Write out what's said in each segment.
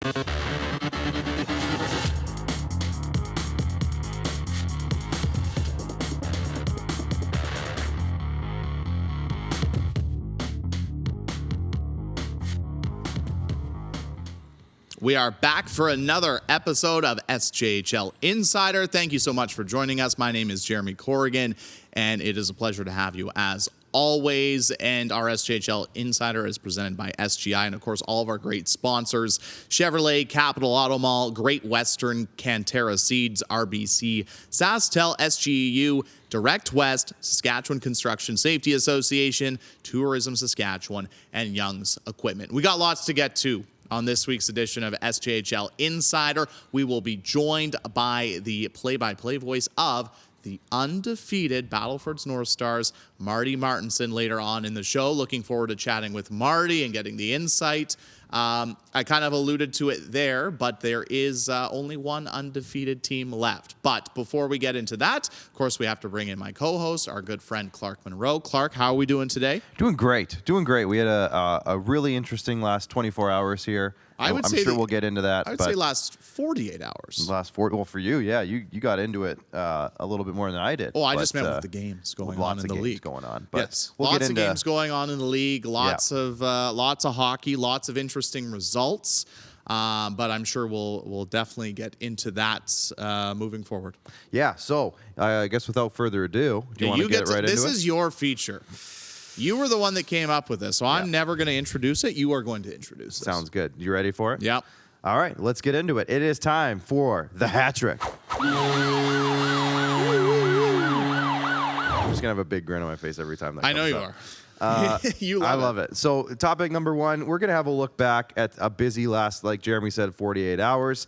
We are back for another episode of SJHL Insider. Thank you so much for joining us. My name is Jeromy Corrigan, and it is a pleasure to have you as always. And our SJHL Insider is presented by SGI, and of course, all of our great sponsors: Chevrolet, Capital Auto Mall, Great Western, Cantera Seeds, RBC, SaskTel, SGEU, Direct West, Saskatchewan Construction Safety Association, Tourism Saskatchewan, and Young's Equipment. We got lots to get to. On this week's edition of SJHL Insider, we will be joined by the play-by-play voice of the undefeated Battlefords North Stars, Marty Martinson, later on in the show. Looking forward to chatting with Marty and getting the insight. I kind of alluded to it there, but there is only one undefeated team left. But before we get into that, of course, we have to bring in my co-host, our good friend Clark Munroe. Clark, how are we doing today? Doing great. We had a really interesting last 24 hours here. I'm sure we'll get into that. I would say last 48 hours. Well, for you, yeah, you got into it a little bit more than I did. Oh, I just meant with the games going on in the league. Going on, but yes, lots of games going on in the league. Lots of hockey. Lots of interesting results. But I'm sure we'll definitely get into that moving forward. Yeah. So I guess without further ado, do you want to get right into it? This is your feature. You were the one that came up with this, so I'm never going to introduce it. You are going to introduce it. Sounds good. You ready for it? Yep. All right, let's get into it. It is time for the hat trick. I'm just going to have a big grin on my face every time that comes I know you up. are. I love it. So topic number one, we're going to have a look back at a busy last, like Jeromy said, 48 hours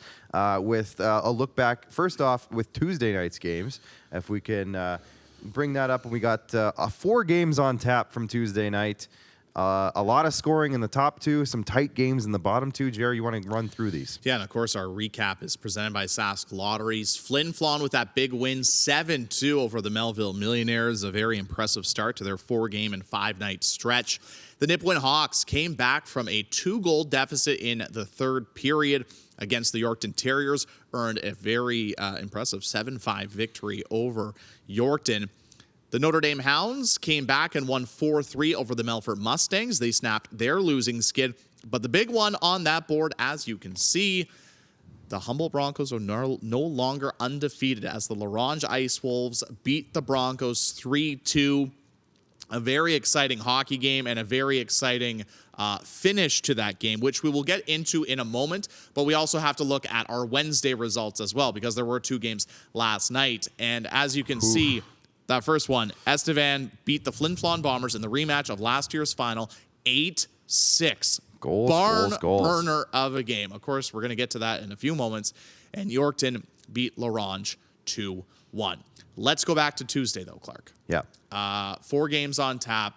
with a look back, first off, with Tuesday night's games. If we can bring that up. We got 4 games on tap from Tuesday night. A lot of scoring in the top 2, some tight games in the bottom 2. Jerry, you want to run through these? Yeah, and of course, our recap is presented by Sask Lotteries. Flin Flon with that big win, 7-2 over the Melville Millionaires. A very impressive start to their 4-game and 5-night stretch. The Nipawin Hawks came back from a 2-goal deficit in the third period against the Yorkton Terriers, earned a very impressive 7-5 victory over Yorkton. The Notre Dame Hounds came back and won 4-3 over the Melfort Mustangs. They snapped their losing skid. But the big one on that board, as you can see, the Humboldt Broncos are no longer undefeated as the La Ronge Ice Wolves beat the Broncos 3-2. A very exciting hockey game and a very exciting finish to that game, which we will get into in a moment. But we also have to look at our Wednesday results as well, because there were 2 games last night. And as you can see, that first one, Estevan beat the Flin Flon Bombers in the rematch of last year's final, 8-6. Goals. Burner of a game. Of course, we're going to get to that in a few moments. And Yorkton beat La Ronge 2-1. Let's go back to Tuesday, though, Clark. Yeah. 4 games on tap.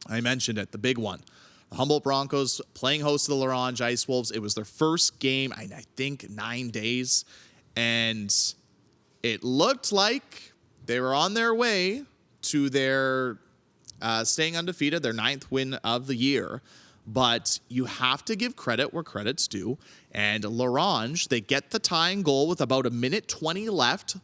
I mentioned it, the big one. The Humboldt Broncos playing host to the La Ronge Ice Wolves. It was their first game, I think, 9 days. And it looked like they were on their way to their staying undefeated, their 9th win of the year. But you have to give credit where credit's due. And La Ronge, they get the tying goal with about 1:20 left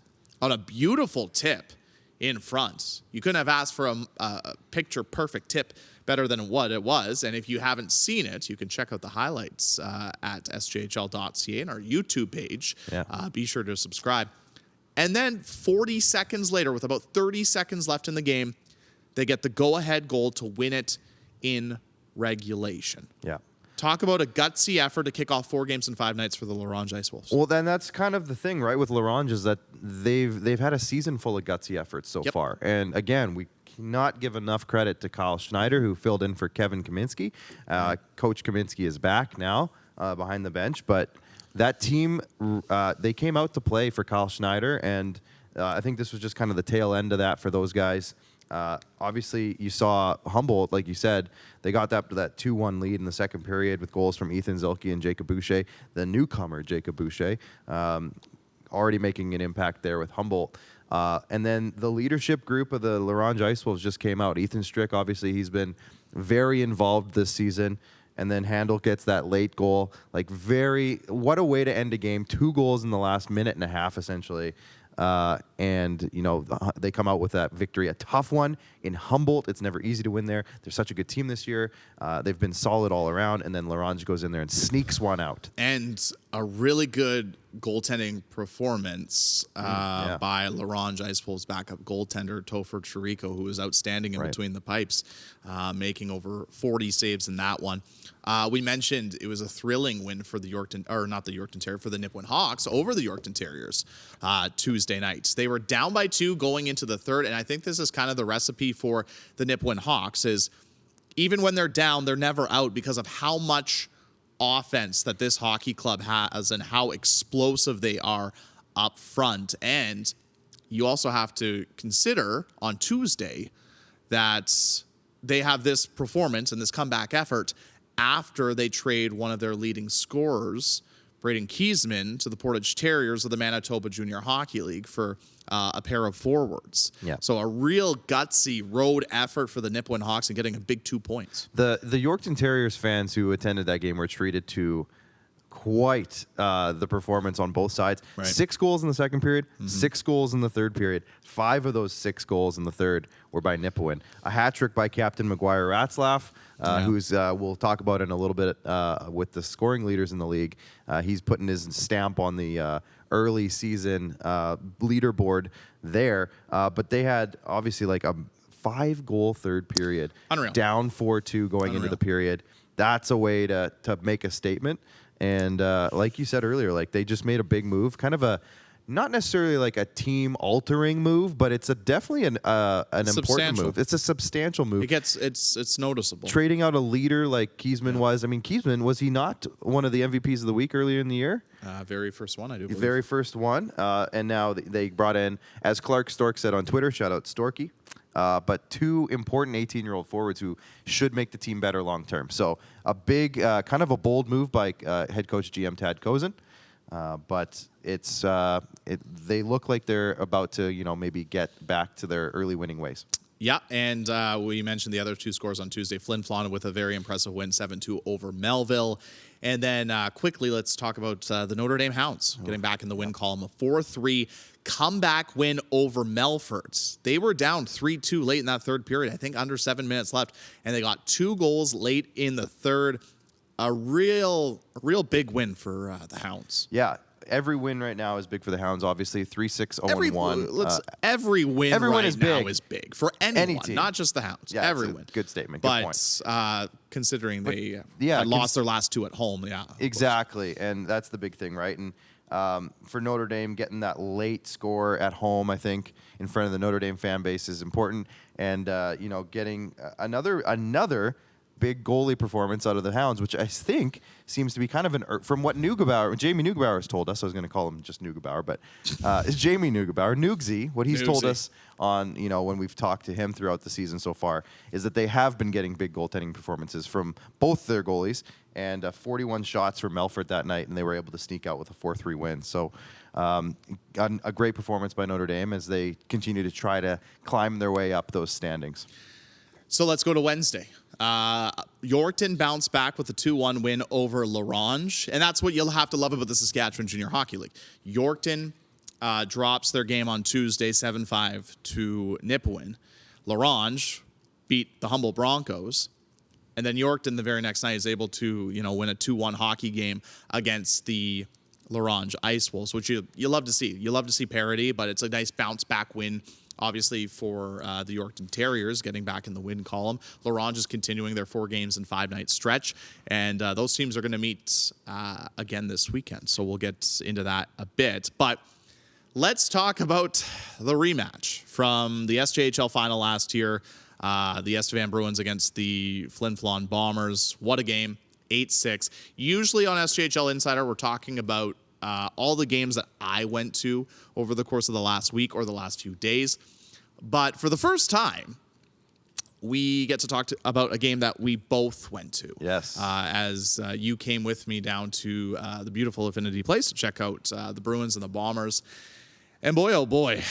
on a beautiful tip in front. You couldn't have asked for a picture-perfect tip better than what it was. And if you haven't seen it, you can check out the highlights at sjhl.ca and our YouTube page. Yeah. Be sure to subscribe. And then 40 seconds later, with about 30 seconds left in the game, they get the go-ahead goal to win it in regulation. Yeah. Talk about a gutsy effort to kick off 4 games and 5 nights for the La Ronge Ice Wolves. Well, then that's kind of the thing, right, with La Ronge, is that they've had a season full of gutsy efforts so far. And again, we cannot give enough credit to Kyle Schneider, who filled in for Kevin Kaminski. Coach Kaminski is back now behind the bench, but that team, they came out to play for Kyle Schneider, and I think this was just kind of the tail end of that for those guys. Obviously, you saw Humboldt, like you said, they got up to that 2-1 lead in the second period with goals from Ethan Zilke and Jacob Boucher. The newcomer, Jacob Boucher, already making an impact there with Humboldt. And then the leadership group of the La Ronge Ice Wolves just came out. Ethan Strick, obviously, he's been very involved this season. and then Handel gets that late goal. Like, what a way to end a game. 2 goals in the last minute and a half, essentially. And, they come out with that victory. A tough one in Humboldt. It's never easy to win there. They're such a good team this year. They've been solid all around. And then Larange goes in there and sneaks one out. And a really good goaltending performance by Larange Ice Wolves backup goaltender Topher Chirico, who was outstanding in between the pipes, making over 40 saves in that one. We mentioned it was a thrilling win for the for the Nipawin Hawks over the Yorkton Terriers Tuesday night. They were down by 2 going into the third, and I think this is kind of the recipe for the Nipawin Hawks is even when they're down, they're never out because of how much offense that this hockey club has and how explosive they are up front. And you also have to consider on Tuesday that they have this performance and this comeback effort after they trade one of their leading scorers, Braden Kiesman, to the Portage Terriers of the Manitoba Junior Hockey League for a pair of forwards. Yeah. So a real gutsy road effort for the Nipawin Hawks and getting a big 2 points. The Yorkton Terriers fans who attended that game were treated to quite the performance on both sides. Right. 6 goals in the second period, 6 goals in the third period. 5 of those 6 goals in the third were by Nipawin. A hat trick by Captain McGuire Ratzlaff, who's we'll talk about in a little bit with the scoring leaders in the league. He's putting his stamp on the early season leaderboard there. But they had obviously like a 5-goal third period. Unreal. Down 4-2 going into the period. That's a way to make a statement. And like you said earlier, like they just made a big move, kind of a not necessarily like a team-altering move, but it's definitely an important move. It's a substantial move. It's noticeable. Trading out a leader like Kiesman was. I mean, Kiesman, was he not one of the MVPs of the week earlier in the year? Very first one, I do believe. Very first one. And now they brought in, as Clark Stork said on Twitter, shout out Storky, but 2 important 18-year-old forwards who should make the team better long term. So a big, kind of a bold move by head coach GM Tad Kozin. But it's they look like they're about to maybe get back to their early winning ways. Yeah, and we mentioned the other 2 scores on Tuesday. Flin Flon with a very impressive win, 7-2 over Melville. And then quickly, let's talk about the Notre Dame Hounds getting back in the win column. A 4-3 comeback win over Melfort. They were down 3-2 late in that third period, I think under 7 minutes left, and they got 2 goals late in the third. A real big win for the Hounds. Yeah. Every win right now is big for the Hounds. Obviously, 3-6-0-1. Every win is now big. is big for anyone, Any team. not just the Hounds. Yeah, every it's a win. good statement. But good point. Considering they had lost their last 2 at home, exactly, and that's the big thing, right? And for Notre Dame, getting that late score at home, I think, in front of the Notre Dame fan base is important, and getting another big goalie performance out of the Hounds, which I think seems to be kind of from what Jamie Neugebauer has told us. I was going to call him just Neugebauer, but it's Jamie Neugebauer, Nugsy. What he's told us on, when we've talked to him throughout the season so far is that they have been getting big goaltending performances from both their goalies, and 41 shots for Melfort that night, and they were able to sneak out with a 4-3 win. So a great performance by Notre Dame as they continue to try to climb their way up those standings. So let's go to Wednesday. Yorkton bounced back with a 2-1 win over Larange, and that's what you'll have to love about the Saskatchewan Junior Hockey League. Yorkton drops their game on Tuesday 7-5 to Nipawin. Larange beat the humble Broncos, and then Yorkton the very next night is able to win a 2-1 hockey game against the Larange Ice Wolves, which you love to see. You love to see parity, but it's a nice bounce back win. Obviously, for the Yorkton Terriers, getting back in the win column. Larange is continuing their 4 games and 5-night stretch, and those teams are going to meet again this weekend. So we'll get into that a bit. But let's talk about the rematch from the SJHL final last year, the Estevan Bruins against the Flin Flon Bombers. What a game, 8-6. Usually on SJHL Insider, we're talking about all the games that I went to over the course of the last week or the last few days. But for the first time, we get to talk about a game that we both went to. Yes. As you came with me down to the beautiful Affinity Place to check out the Bruins and the Bombers. And boy, oh boy,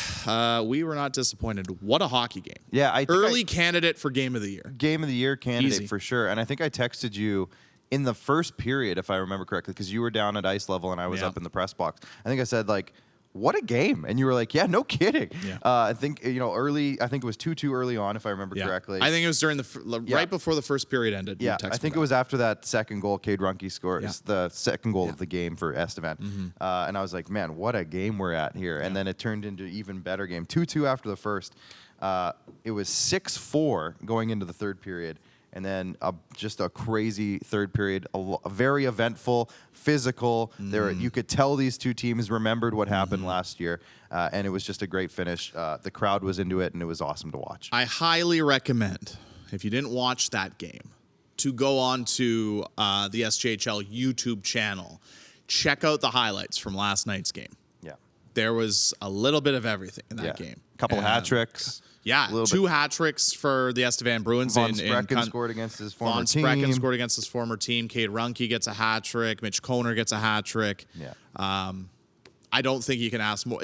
we were not disappointed. What a hockey game. Yeah, Early candidate for Game of the Year. Game of the Year candidate Easy. for sure. And I think I texted you in the first period, if I remember correctly, because you were down at ice level and I was up in the press box. I think I said, like, what a game. And you were like, yeah, no kidding. Yeah. I think, early, I think it was 2-2 early on, if I remember correctly. I think it was during right before the first period ended. Yeah, I think it was after that second goal, Cade Runke scored the second goal of the game for Estevan. And I was like, man, what a game we're at here. And then it turned into an even better game. 2-2 after the first. It was 6-4 going into the third period. And then just a crazy third period, a very eventful, physical. You could tell these two teams remembered what happened last year, and it was just a great finish. The crowd was into it, and it was awesome to watch. I highly recommend, if you didn't watch that game, to go on to the SJHL YouTube channel. Check out the highlights from last night's game. Yeah. There was a little bit of everything in that game. A couple hat tricks. Yeah, 2 hat tricks for the Estevan Bruins. Von Sprecken scored against his former team. Von Sprecken scored against his former team. Cade Runke gets a hat trick. Mitch Koner gets a hat trick. Yeah. I don't think you can ask more.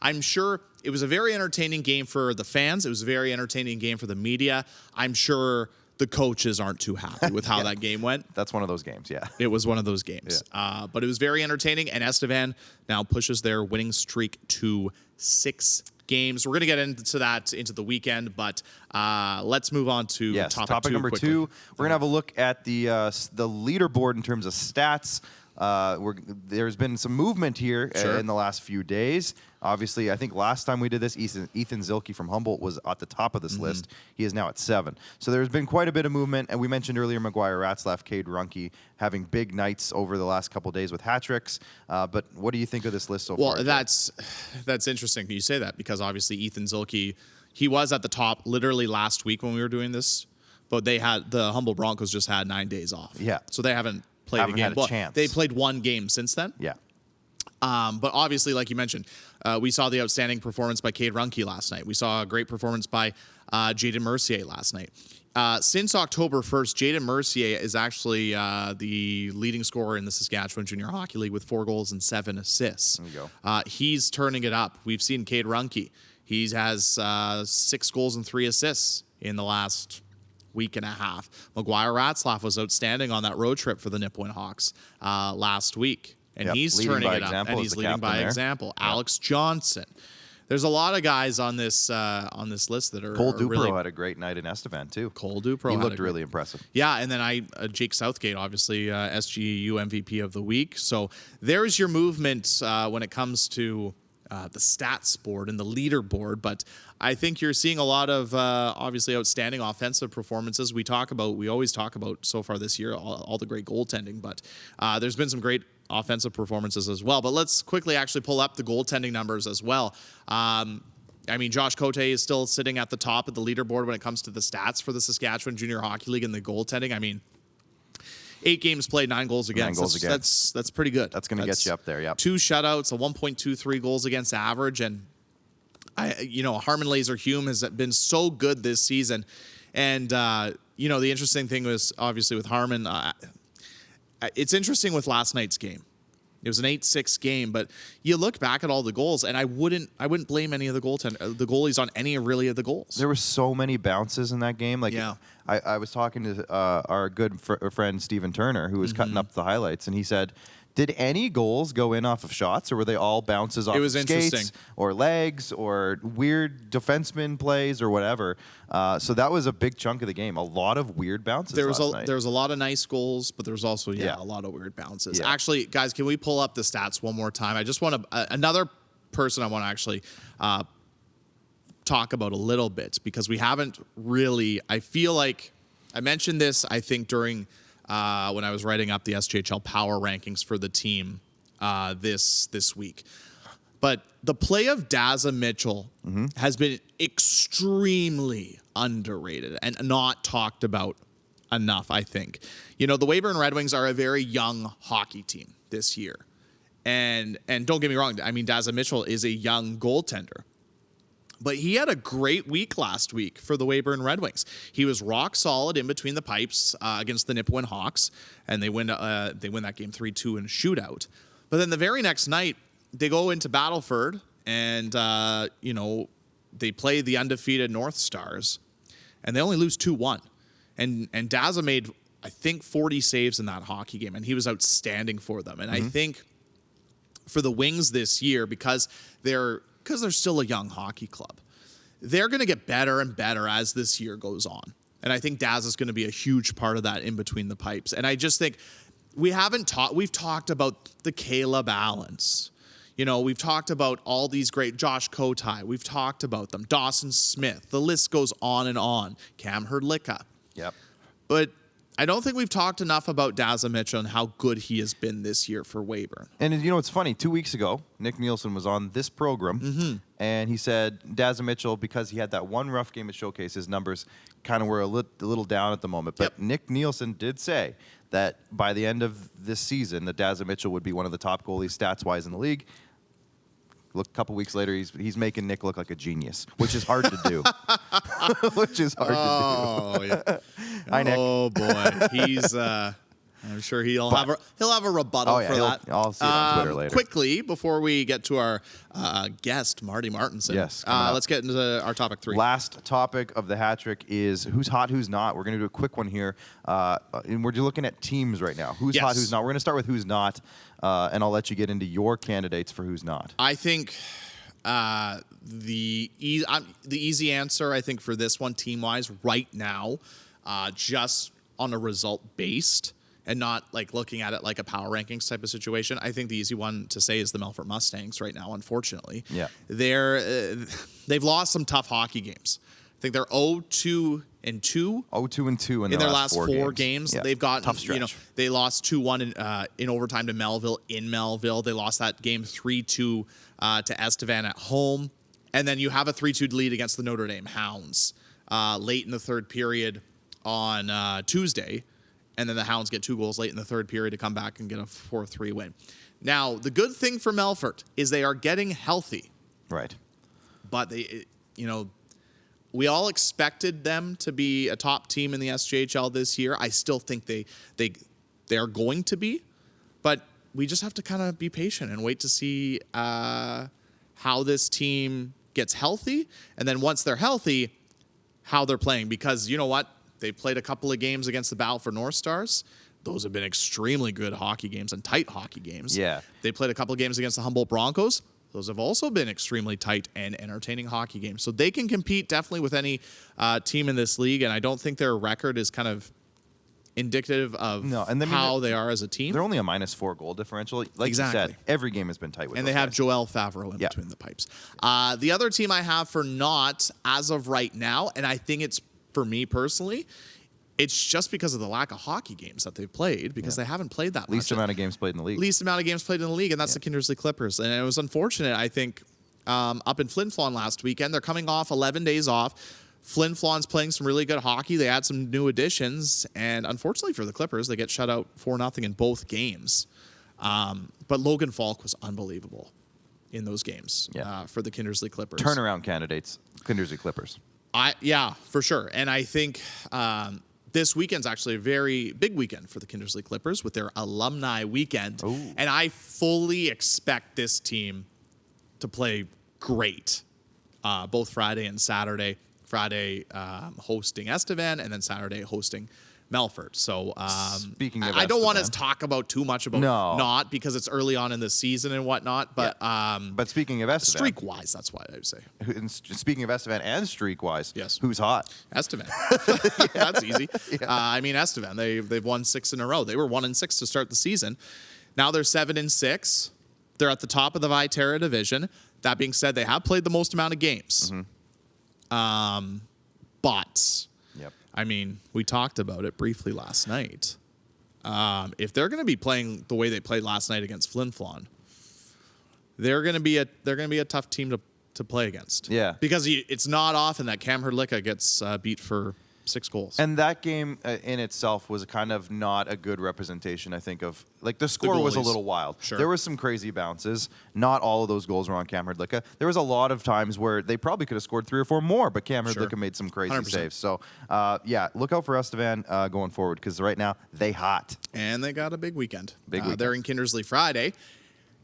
I'm sure it was a very entertaining game for the fans. It was a very entertaining game for the media. I'm sure the coaches aren't too happy with how that game went. That's one of those games, yeah. It was one of those games. Yeah. But it was very entertaining, and Estevan now pushes their winning streak to 6 games. We're going to get into that into the weekend, but let's move on to topic number quickly. 2. We're going to have a look at the leaderboard in terms of stats. There's been some movement here in the last few days. Obviously, I think last time we did this, Ethan Zilke from Humboldt was at the top of this list. He is now at 7. So there's been quite a bit of movement, and we mentioned earlier McGuire Ratzlaff, Cade Runke having big nights over the last couple of days with hat tricks. But what do you think of this list so far? Well, that's interesting you say that, because obviously Ethan Zilke, he was at the top literally last week when we were doing this, but the Humboldt Broncos just had 9 days off. Yeah. So they haven't played a game. Had a chance. They played 1 game since then. Yeah. But obviously, like you mentioned, we saw the outstanding performance by Cade Runke last night. We saw a great performance by Jaden Mercier last night. Since October 1st, Jaden Mercier is actually the leading scorer in the Saskatchewan Junior Hockey League with 4 goals and 7 assists. There you go. He's turning it up. We've seen Cade Runke. He has 6 goals and 3 assists in the last week and a half. McGuire Ratzlaff was outstanding on that road trip for the Nipawin Hawks last week. And he's turning it up, and he's leading by example. Alex Johnson. There's a lot of guys on this list that are Cole Dupro really, had a great night in Estevan too. Cole Dupro he looked really impressive. Yeah, and then Jake Southgate, obviously SGU MVP of the week. So there's your movement when it comes to the stats board and the leaderboard. But I think you're seeing a lot of obviously outstanding offensive performances. We always talk about so far this year all the great goaltending, but there's been some great offensive performances as well. But let's quickly actually pull up the goaltending numbers as well. I mean, Josh Cote is still sitting at the top of the leaderboard when it comes to the stats for the Saskatchewan Junior Hockey League and the goaltending. I mean, 8 games played, 9 goals against. 9 goals against. That's pretty good. That's going to get you up there, yeah. 2 shutouts, a 1.23 goals against average, and Harmon Laser-Hume has been so good this season. And the interesting thing was obviously with Harmon, it's interesting with last night's game. It was an 8-6 game, but you look back at all the goals, and I wouldn't blame any of the goalies on any really of the goals. There were so many bounces in that game. I was talking to our good friend Stephen Turner, who was cutting up the highlights, and he said, did any goals go in off of shots, or were they all bounces off of skates or legs or weird defenseman plays or whatever? So that was a big chunk of the game. A lot of weird bounces. There was a lot of nice goals, but there was also a lot of weird bounces. Yeah. Actually, guys, can we pull up the stats one more time? I just want another person I want to actually talk about a little bit, because we haven't really. I feel like I mentioned this, I think, during. When I was writing up the SJHL power rankings for the team this week. But the play of Daza Mitchell has been extremely underrated and not talked about enough, I think. The Weyburn Red Wings are a very young hockey team this year. And don't get me wrong, I mean, Daza Mitchell is a young goaltender. But he had a great week last week for the Weyburn Red Wings. He was rock solid in between the pipes against the Nipawin Hawks, and they win that game 3-2 in a shootout. But then the very next night, they go into Battleford, and they play the undefeated North Stars, and they only lose 2-1. And Daza made I think 40 saves in that hockey game, and he was outstanding for them. And I think for the Wings this year, because they're still a young hockey club, they're going to get better and better as this year goes on. And I think Daz is going to be a huge part of that in between the pipes. And I just think we've talked about the Caleb Allens. You know, we've talked about all these great Josh Kotai. We've talked about them. Dawson Smith. The list goes on and on. Cam Hrdlicka. Yep. But I don't think we've talked enough about Daza Mitchell and how good he has been this year for Weyburn. And you know, it's funny. 2 weeks ago, Nick Nielsen was on this program, and he said Daza Mitchell, because he had that one rough game at Showcase, his numbers kind of were a little down at the moment. But Nick Nielsen did say that by the end of this season, that Daza Mitchell would be one of the top goalies stats-wise in the league. Look, a couple weeks later, he's making Nick look like a genius, which is hard to do. Which is hard to do. Yeah. Hi, Nick. Oh boy, he's. I'm sure he'll have a rebuttal for that. I'll see it on Twitter later. Quickly, before we get to our guest, Marty Martinson. Yes. Let's get into our topic 3. Last topic of the hat trick is who's hot, who's not. We're going to do a quick one here. And we're looking at teams right now. Who's hot, who's not. We're going to start with who's not, and I'll let you get into your candidates for who's not. I think the easy answer, I think, for this one, team-wise, right now, just on a result-based, and not like looking at it like a power rankings type of situation. I think the easy one to say is the Melfort Mustangs right now, unfortunately. Yeah. They've lost some tough hockey games. I think they're 0-2-2. 0-2-2 in their last 4 games. Yeah. They've gotten, tough stretch. They lost 2-1 in overtime to Melville in Melville. They lost that game 3-2 to Estevan at home. And then you have a 3-2 lead against the Notre Dame Hounds late in the third period on Tuesday. And then the Hounds get 2 goals late in the third period to come back and get a 4-3 win. Now, the good thing for Melfort is they are getting healthy. Right. But we all expected them to be a top team in the SJHL this year. I still think they are going to be. But we just have to kind of be patient and wait to see how this team gets healthy. And then once they're healthy, how they're playing. Because you know what? They've played a couple of games against the Battleford North Stars. Those have been extremely good hockey games and tight hockey games. Yeah. They played a couple of games against the Humboldt Broncos. Those have also been extremely tight and entertaining hockey games. So they can compete definitely with any team in this league, and I don't think their record is kind of indicative of how they are as a team. They're only a -4 goal differential. Like you said, every game has been tight with and those they have guys. Joel Favreau in between the pipes. The other team I have for not, as of right now, and I think it's, for me personally, it's just because of the lack of hockey games that they've played, because they haven't played that least much. amount of games played in the league. Least amount of games played in the league, and that's the Kindersley Clippers. And it was unfortunate, I think, up in Flin Flon last weekend. They're coming off 11 days off. Flin Flon's playing some really good hockey. They had some new additions, and unfortunately for the Clippers, they get shut out 4-0 in both games. But Logan Falk was unbelievable in those games for the Kindersley Clippers. Turnaround candidates, Kindersley Clippers. Yeah, for sure. And I think this weekend's actually a very big weekend for the Kindersley Clippers with their alumni weekend. Ooh. And I fully expect this team to play great both Friday and Saturday. Friday hosting Estevan, and then Saturday hosting Melfort. So Speaking of I don't want to Estevan. talk about too much about not, because it's early on in the season and whatnot. But but speaking of Estevan, streak-wise, that's why I would say. Speaking of Estevan and streak-wise, yes, who's hot? Estevan. That's easy. I mean, Estevan. They've won 6 in a row. They were 1-6 to start the season. Now they're 7-6. They're at the top of the Viterra division. That being said, they have played the most amount of games. But I mean, we talked about it briefly last night. If they're going to be playing the way they played last night against Flin Flon, they're going to be a tough team to play against. Yeah, because it's not often that Cam Hrdlicka gets beat for 6 goals. And that game in itself was kind of not a good representation, I think, of, like, the score was a little wild. Sure. There was some crazy bounces. Not all of those goals were on Cam Hrdlicka. There was a lot of times where they probably could have scored 3 or 4 more, but Cam Hrdlicka made some crazy 100%. saves. So, look out for Estevan going forward, because right now, they hot. And they got a big weekend. Weekend. They're in Kindersley Friday,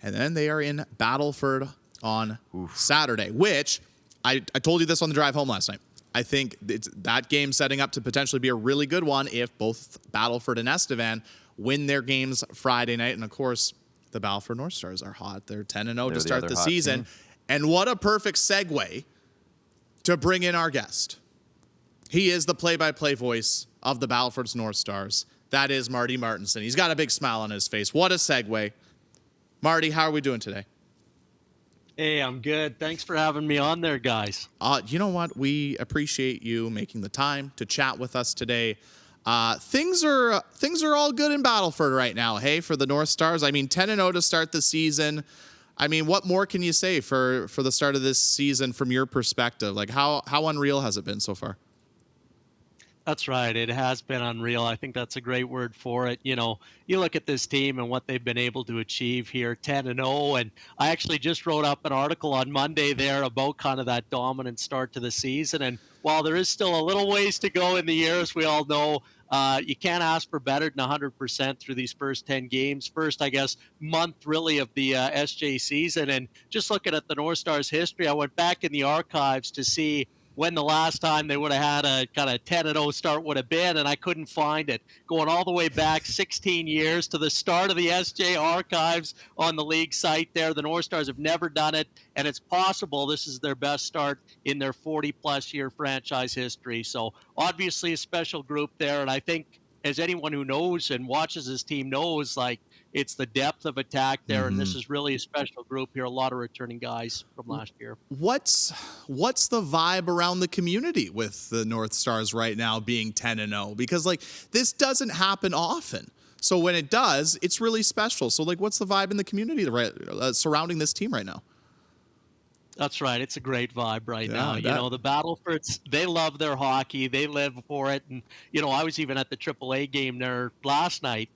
and then they are in Battleford on Saturday, which I told you this on the drive home last night. I think it's that game setting up to potentially be a really good one if both Battleford and Estevan win their games Friday night. And of course, the Battleford North Stars are hot. They're 10-0 to start the season. Team. And what a perfect segue to bring in our guest. He is the play-by-play voice of the Battlefords North Stars. That is Marty Martinson. He's got a big smile on his face. What a segue. Marty, how are we doing today? Hey, I'm good. Thanks for having me on there, guys. You know what? We appreciate you making the time to chat with us today. Things are all good in Battleford right now, hey, for the North Stars. I mean, 10-0 to start the season. I mean, what more can you say for the start of this season from your perspective? Like, how unreal has it been so far? That's right. It has been unreal. I think that's a great word for it. You know, you look at this team and what they've been able to achieve here, 10-0. And I actually just wrote up an article on Monday there about kind of that dominant start to the season. And while there is still a little ways to go in the year, as we all know, you can't ask for better than 100% through these first 10 games. First, I guess, month really of the SJ season. And just looking at the North Stars history, I went back in the archives to see when the last time they would have had a kind of 10-0 start would have been, and I couldn't find it. Going all the way back 16 years to the start of the SJ archives on the league site there. The North Stars have never done it, and it's possible this is their best start in their 40-plus year franchise history. So obviously a special group there, and I think as anyone who knows and watches this team knows, like, it's the depth of attack there, and this is really a special group here. A lot of returning guys from last year. What's the vibe around the community with the North Stars right now being 10-0? Because, like, this doesn't happen often. So when it does, it's really special. So, like, what's the vibe in the community surrounding this team right now? That's right. It's a great vibe right now. You know, the Battlefords, they love their hockey. They live for it. And, you know, I was even at the AAA game there last night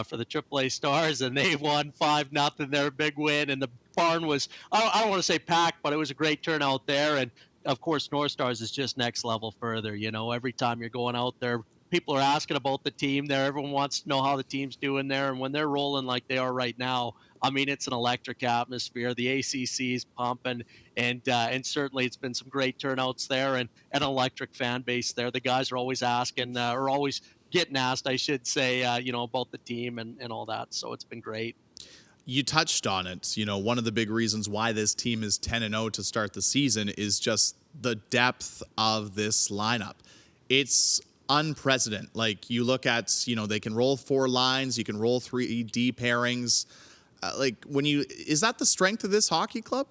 for the AAA Stars, and they won 5-0. Their big win. And the barn was, I don't want to say packed, but it was a great turnout there. And, of course, North Stars is just next level further. You know, every time you're going out there, people are asking about the team there. Everyone wants to know how the team's doing there. And when they're rolling like they are right now, I mean, it's an electric atmosphere. The ACC is pumping, and certainly it's been some great turnouts there and an electric fan base there. The guys are always asking, or always getting asked, I should say, you know, about the team and all that. So it's been great. You touched on it. You know, one of the big reasons why this team is 10-0 to start the season is just the depth of this lineup. It's unprecedented. Like, you look at, you know, they can roll 4 lines, you can roll 3 D pairings. Is that the strength of this hockey club?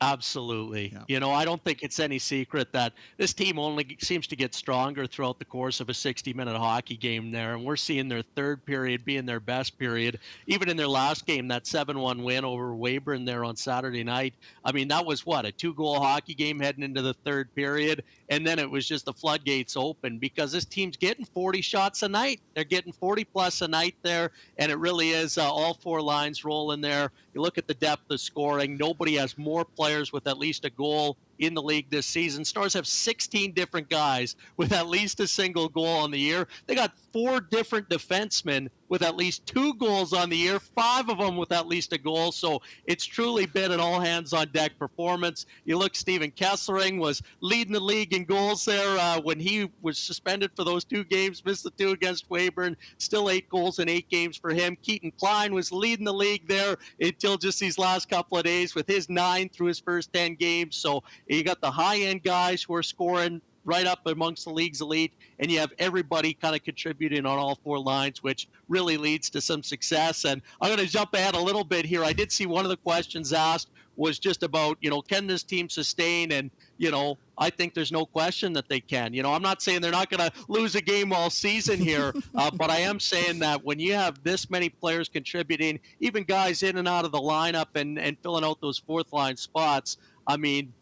Absolutely. Yeah. You know, I don't think it's any secret that this team only seems to get stronger throughout the course of a 60-minute hockey game there. And we're seeing their third period being their best period. Even in their last game, that 7-1 win over Weyburn there on Saturday night. I mean, that was what, a 2-goal hockey game heading into the third period. And then it was just the floodgates open because this team's getting 40 shots a night. They're getting 40-plus a night there. And it really is all 4 lines rolling there. You look at the depth of scoring. Nobody has more players with at least a goal in the league this season. Stars have 16 different guys with at least a single goal on the year. They got 4 different defensemen with at least 2 goals on the year, 5 of them with at least a goal. So it's truly been an all-hands-on-deck performance. You look, Steven Kessling was leading the league in goals there when he was suspended for those 2 games, missed the 2 against Weyburn. Still 8 goals in 8 games for him. Keaton Klein was leading the league there until just these last couple of days with his 9 through his first 10 games. So you got the high-end guys who are scoring right up amongst the league's elite, and you have everybody kind of contributing on all 4 lines, which really leads to some success. And I'm going to jump ahead a little bit here. I did see one of the questions asked was just about, you know, can this team sustain? And, you know, I think there's no question that they can. You know, I'm not saying they're not going to lose a game all season here, but I am saying that when you have this many players contributing, even guys in and out of the lineup and filling out those 4th line spots, I mean,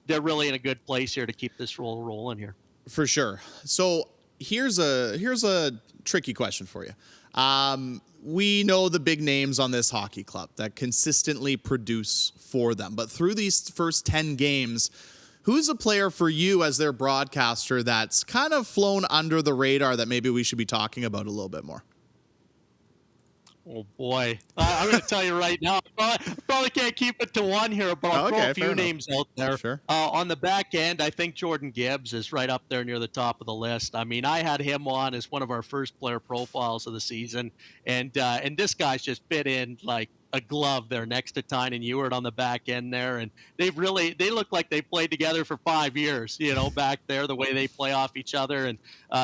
they're really in a good place here to keep this roll rolling here. For sure. So here's a tricky question for you. We know the big names on this hockey club that consistently produce for them, but through these first 10 games, who's a player for you as their broadcaster that's kind of flown under the radar that maybe we should be talking about a little bit more? Oh boy, I'm going to tell you right now. I probably can't keep it to one here, but I'll throw Okay, a fair few enough. names out there. Sure. On the back end, I think Jordan Gibbs is right up there near the top of the list. I mean, I had him on as one of our first player profiles of the season, and this guy's just fit in like a glove there next to Tynan Ewart on the back end there, and they look like they played together for 5 years, back there the way they play off each other, and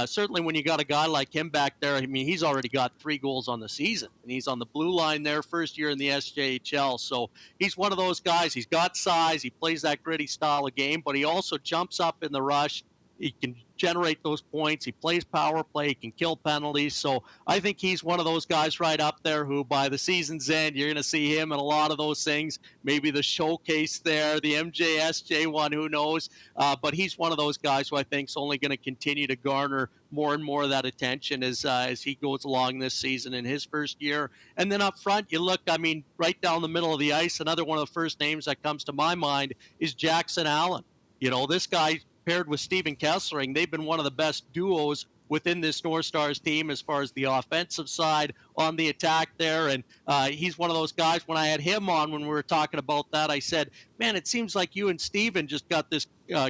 certainly when you got a guy like him back there, I mean, he's already got 3 goals on the season, and he's on the blue line there, first year in the SJHL. So he's one of those guys. He's got size. He plays that gritty style of game, but he also jumps up in the rush. He can generate those points. He plays power play. He can kill penalties. So I think he's one of those guys right up there who, by the season's end, you're going to see him in a lot of those things. Maybe the showcase there, the MJSJ one, who knows? But he's one of those guys who I think is only going to continue to garner more and more of that attention as he goes along this season in his first year. And then up front, you look, I mean, right down the middle of the ice, another one of the first names that comes to my mind is Jackson Allen. This guy paired with Steven Kessling, they've been one of the best duos within this North Stars team as far as the offensive side on the attack there. And he's one of those guys, when I had him on, when we were talking about that, I said, man, it seems like you and Steven just got this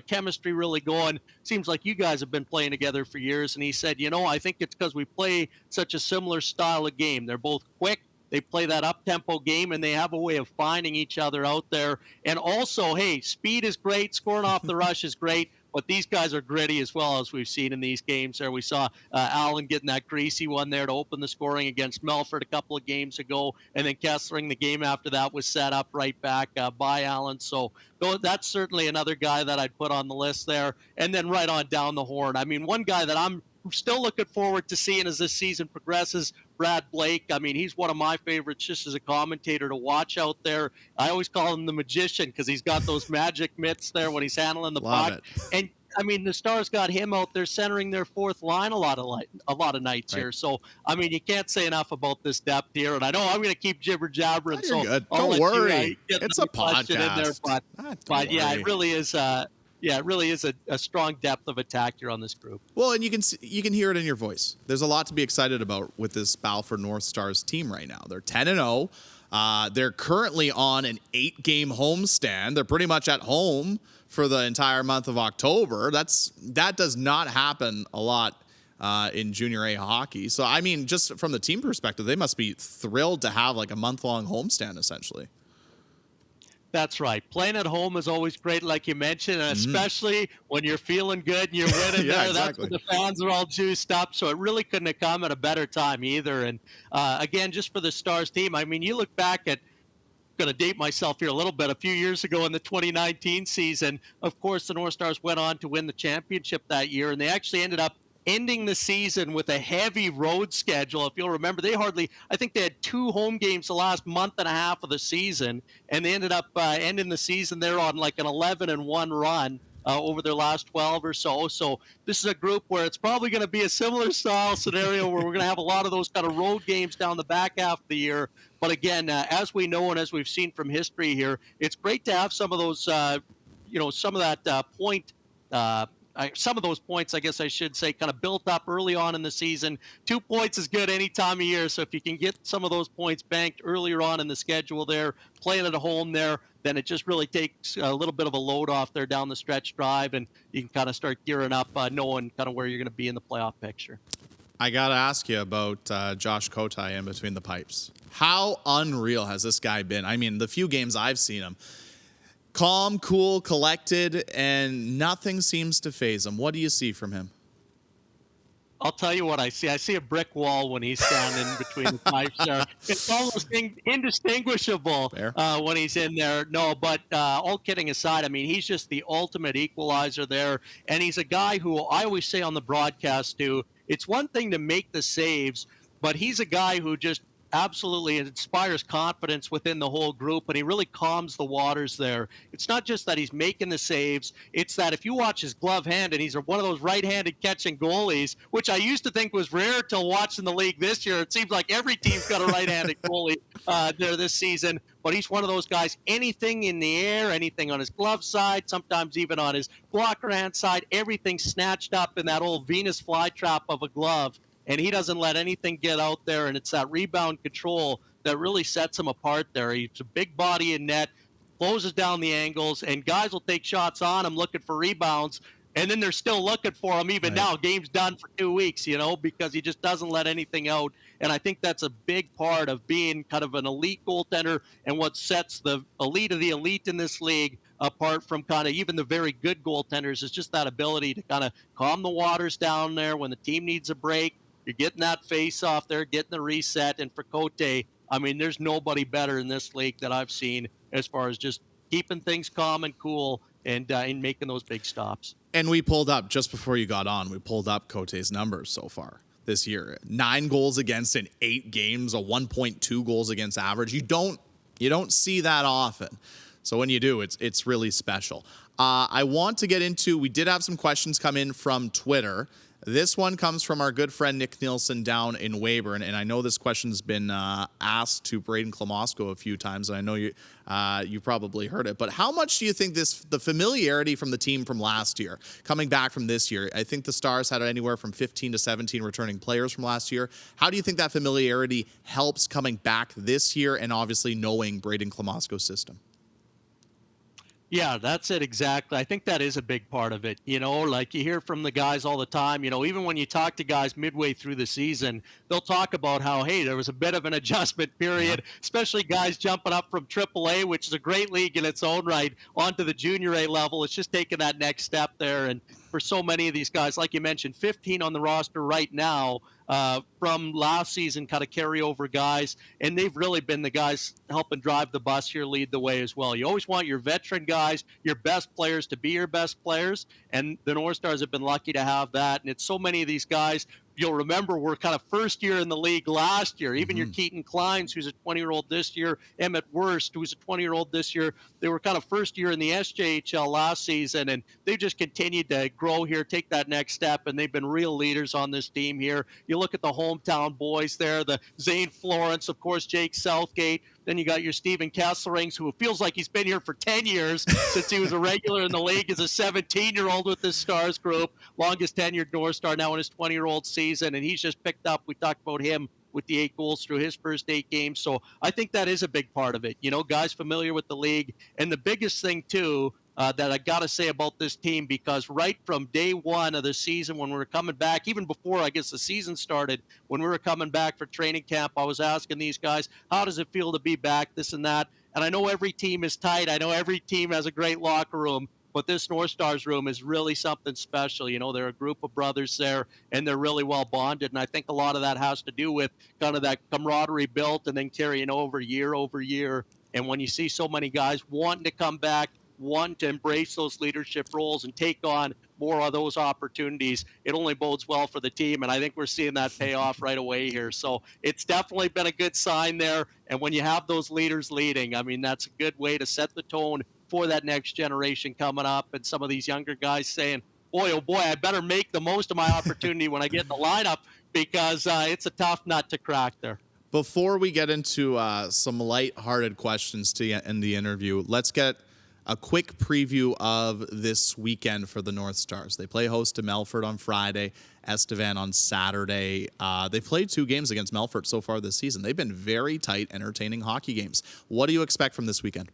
chemistry really going. Seems like you guys have been playing together for years. And he said, I think it's because we play such a similar style of game. They're both quick. They play that up-tempo game, and they have a way of finding each other out there. And also, hey, speed is great. Scoring off the rush is great. But these guys are gritty as well, as we've seen in these games there. We saw Allen getting that greasy one there to open the scoring against Melfort a couple of games ago. And then Kessling, the game after that, was set up right back by Allen. So that's certainly another guy that I'd put on the list there. And then right on down the horn. I mean, one guy that I'm still looking forward to seeing as this season progresses, Brad Blake. I mean, he's one of my favorites just as a commentator to watch out there. I always call him the magician because he's got those magic mitts there when he's handling the puck. And I mean, the Stars got him out there centering their fourth line a lot of nights here. So, I mean, you can't say enough about this depth here. And I know I'm going to keep jibber jabbering. You're good. Don't worry. It's a podcast. In there, but yeah, it really is. Yeah, it really is a strong depth of attack here on this group. Well, and you can hear it in your voice. There's a lot to be excited about with this Battleford North Stars team right now. They're 10-0. They're currently on an 8-game homestand. They're pretty much at home for the entire month of October. That does not happen a lot in Junior A hockey. So, I mean, just from the team perspective, they must be thrilled to have like a month-long homestand, essentially. That's right. Playing at home is always great, like you mentioned, and especially when you're feeling good and you're winning Yeah, there. exactly. That's when the fans are all juiced up. So it really couldn't have come at a better time either. And again, just for the Stars team, I mean, you look back at, going to date myself here a little bit, a few years ago in the 2019 season, of course, the North Stars went on to win the championship that year, and they actually ended up ending the season with a heavy road schedule. If you'll remember, I think they had 2 home games the last month and a half of the season, and they ended up ending the season there on like an 11-1 run over their last 12 or so. So this is a group where it's probably going to be a similar style scenario where we're going to have a lot of those kind of road games down the back half of the year. But again, as we know and as we've seen from history here, it's great to have some of those, some of that some of those points, I guess I should say, kind of built up early on in the season. 2 points is good any time of year. So if you can get some of those points banked earlier on in the schedule there, playing at home there, then it just really takes a little bit of a load off there down the stretch drive, and you can kind of start gearing up, knowing kind of where you're going to be in the playoff picture. I got to ask you about Josh Kotai in between the pipes. How unreal has this guy been? I mean, the few games I've seen him, calm, cool, collected, and nothing seems to faze him. What do you see from him? I'll tell you what I see. I see a brick wall when he's standing between the pipes there. It's almost indistinguishable when he's in there. No, but all kidding aside, I mean, he's just the ultimate equalizer there. And he's a guy who I always say on the broadcast too, it's one thing to make the saves, but he's a guy who just absolutely inspires confidence within the whole group, and he really calms the waters there. It's not just that he's making the saves, it's that if you watch his glove hand, and he's one of those right-handed catching goalies, which I used to think was rare till watching the league this year. It seems like every team's got a right-handed goalie there this season, but he's one of those guys, anything in the air, anything on his glove side, sometimes even on his blocker hand side, everything snatched up in that old Venus flytrap of a glove. and he doesn't let anything get out there, and it's that rebound control that really sets him apart there. He's a big body in net, closes down the angles, and guys will take shots on him looking for rebounds, and then they're still looking for him even now. Game's done for 2 weeks, because he just doesn't let anything out. And I think that's a big part of being kind of an elite goaltender, and what sets the elite of the elite in this league apart from kind of even the very good goaltenders is just that ability to kind of calm the waters down there when the team needs a break. You're getting that face off there, getting the reset. And for Cote, I mean, there's nobody better in this league that I've seen as far as just keeping things calm and cool and making those big stops. And we pulled up, just before you got on, we pulled up Cote's numbers so far this year. 9 goals against in 8 games, a 1.2 goals against average. You don't see that often. So when you do, it's really special. I want to get into, we did have some questions come in from Twitter. This one comes from our good friend Nick Nielsen down in Weyburn, and I know this question's been asked to Braden Klamosko a few times, and I know you probably heard it. But how much do you think the familiarity from the team from last year, coming back from this year, I think the Stars had anywhere from 15 to 17 returning players from last year. How do you think that familiarity helps coming back this year, and obviously knowing Braden Klamosko's system? Yeah, that's it exactly. I think that is a big part of it. Like you hear from the guys all the time, even when you talk to guys midway through the season, they'll talk about how, hey, there was a bit of an adjustment period, especially guys jumping up from AAA, which is a great league in its own right, onto the junior A level. It's just taking that next step there. And for so many of these guys, like you mentioned, 15 on the roster right now, from last season, kind of carryover guys, and they've really been the guys helping drive the bus here, lead the way as well. You always want your veteran guys, your best players, to be your best players, and the North Stars have been lucky to have that. And it's so many of these guys, you'll remember, were kind of first year in the league last year. Even your Keaton Kleins, who's a 20-year-old this year, Emmett Wurst, who's a 20-year-old this year, they were kind of first year in the SJHL last season, and they've just continued to grow here, take that next step, and they've been real leaders on this team here. You look at the hometown boys there, the Zane Florence, of course, Jake Southgate. Then you got your Steven Kesselrings, who feels like he's been here for 10 years since he was a regular in the league as a 17-year-old with this Stars group, longest tenured North Star now in his 20-year-old season, and he's just picked up. We talked about him with the 8 goals through his first 8 games. So I think that is a big part of it. Guys familiar with the league. And the biggest thing, too, that I got to say about this team, because right from day one of the season when we were coming back, even before I guess the season started, when we were coming back for training camp, I was asking these guys, how does it feel to be back, this and that? And I know every team is tight. I know every team has a great locker room, but this North Stars room is really something special. They're a group of brothers there, and they're really well bonded. And I think a lot of that has to do with kind of that camaraderie built and then carrying over year. And when you see so many guys wanting to come back, wanting to embrace those leadership roles and take on more of those opportunities, it only bodes well for the team. And I think we're seeing that pay off right away here. So it's definitely been a good sign there. And when you have those leaders leading, I mean, that's a good way to set the tone for that next generation coming up. And some of these younger guys saying, boy, oh boy, I better make the most of my opportunity when I get in the lineup, because it's a tough nut to crack there. Before we get into some lighthearted questions to end the interview, let's get a quick preview of this weekend for the North Stars. They play host to Melfort on Friday, Estevan on Saturday. They've played 2 games against Melfort so far this season. They've been very tight, entertaining hockey games. What do you expect from this weekend?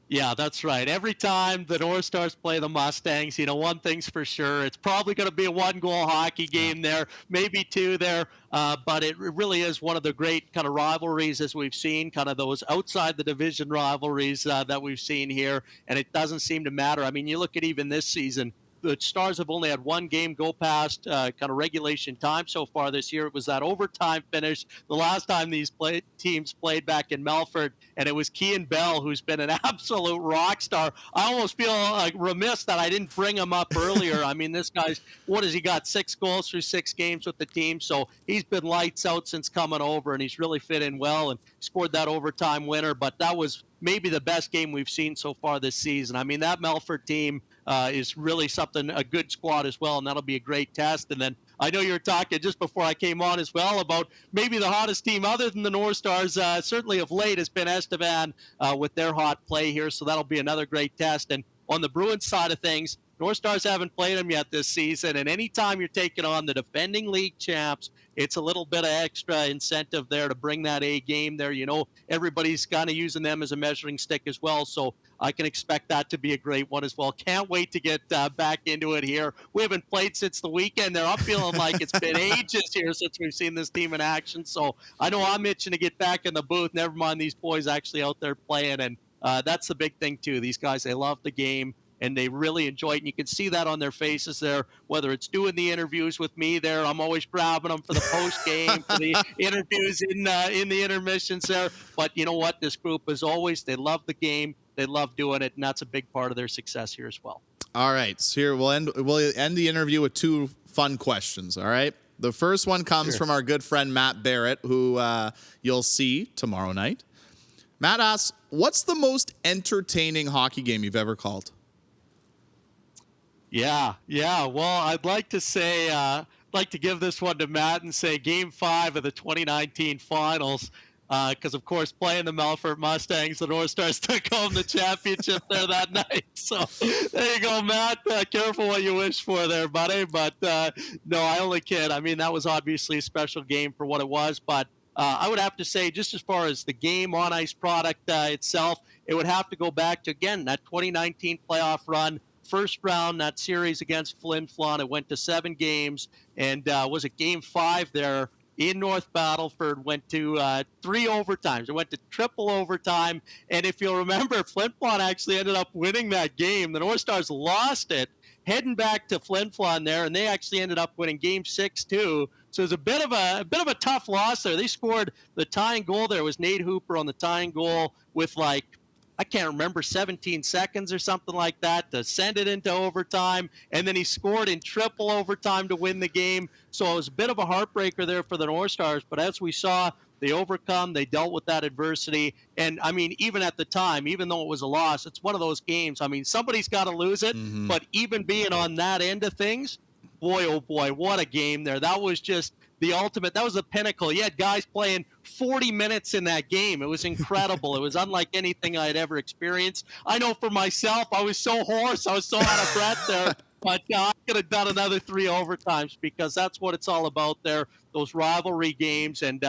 Yeah, that's right. Every time the North Stars play the Mustangs, one thing's for sure. It's probably going to be a 1-goal hockey game there, maybe 2 there. But it really is one of the great kind of rivalries as we've seen, kind of those outside the division rivalries that we've seen here. And it doesn't seem to matter. I mean, you look at even this season, the Stars have only had 1 game go past kind of regulation time so far this year. It was that overtime finish the last time these teams played back in Melfort, and it was Kean Bell, who's been an absolute rock star. I almost feel remiss that I didn't bring him up earlier. I mean, this guy's, what has he got, 6 goals through 6 games with the team, so he's been lights out since coming over, and he's really fit in well and scored that overtime winner. But that was maybe the best game we've seen so far this season. I mean, that Melfort team is really something, a good squad as well, and that'll be a great test. And then I know you were talking just before I came on as well about maybe the hottest team other than the North Stars, certainly of late, has been Estevan with their hot play here, so that'll be another great test. And on the Bruins side of things, North Stars haven't played them yet this season, and anytime you're taking on the defending league champs, it's a little bit of extra incentive there to bring that A game there. Everybody's kind of using them as a measuring stick as well, so I can expect that to be a great one as well. Can't wait to get back into it here. We haven't played since the weekend there. I'm feeling like it's been ages here since we've seen this team in action, so I know I'm itching to get back in the booth. Never mind these boys actually out there playing, and that's the big thing too. These guys, they love the game, and they really enjoy it. And you can see that on their faces there, whether it's doing the interviews with me there. I'm always grabbing them for the post game, for the interviews in the intermissions there. But you know what? This group, as always, they love the game. They love doing it, and that's a big part of their success here as well. All right. So here we'll end the interview with two fun questions. All right. The first one comes from our good friend Matt Barrett, who you'll see tomorrow night. Matt asks, what's the most entertaining hockey game you've ever called? Yeah. Well, I'd like to say, like to give this one to Matt and say Game 5 of the 2019 Finals, because of course playing the Melfort Mustangs, the North Stars took home the championship there that night. So there you go, Matt. Careful what you wish for there, buddy. But no, I only kid. I mean, that was obviously a special game for what it was, but I would have to say, just as far as the game on ice product itself, it would have to go back to, again, that 2019 playoff run. First round, that series against Flin Flon, it went to 7 games, and was it Game 5 there in North Battleford, went to 3 overtimes. It went to triple overtime, and if you'll remember, Flin Flon actually ended up winning that game. The North Stars lost it, heading back to Flin Flon there, and they actually ended up winning Game 6 too. So it was a bit of a tough loss there. They scored the tying goal there. It was Nate Hooper on the tying goal with I can't remember, 17 seconds or something like that to send it into overtime. And then he scored in triple overtime to win the game. So it was a bit of a heartbreaker there for the North Stars. But as we saw, they overcome, they dealt with that adversity. And I mean, even at the time, even though it was a loss, it's one of those games. I mean, somebody's got to lose it. Mm-hmm. But even being on that end of things, boy, oh boy, what a game there. That was just the ultimate. That was the pinnacle. You had guys playing 40 minutes in that game. It was incredible. It was unlike anything I had ever experienced. I know for myself, I was so hoarse. I was so out of breath there. But I could have done another 3 overtimes because that's what it's all about there, those rivalry games, and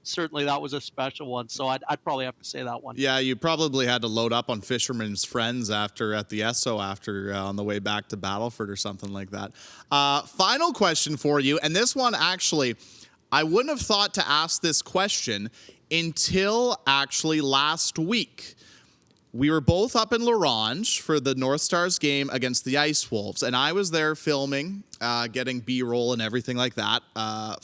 certainly that was a special one. So I'd probably have to say that one. Yeah, you probably had to load up on Fisherman's Friends at the Esso on the way back to Battleford or something like that. Final question for you, and this one actually, I wouldn't have thought to ask this question until actually last week. We were both up in La Ronge for the North Stars game against the Ice Wolves, and I was there filming, getting B-roll and everything like that. I've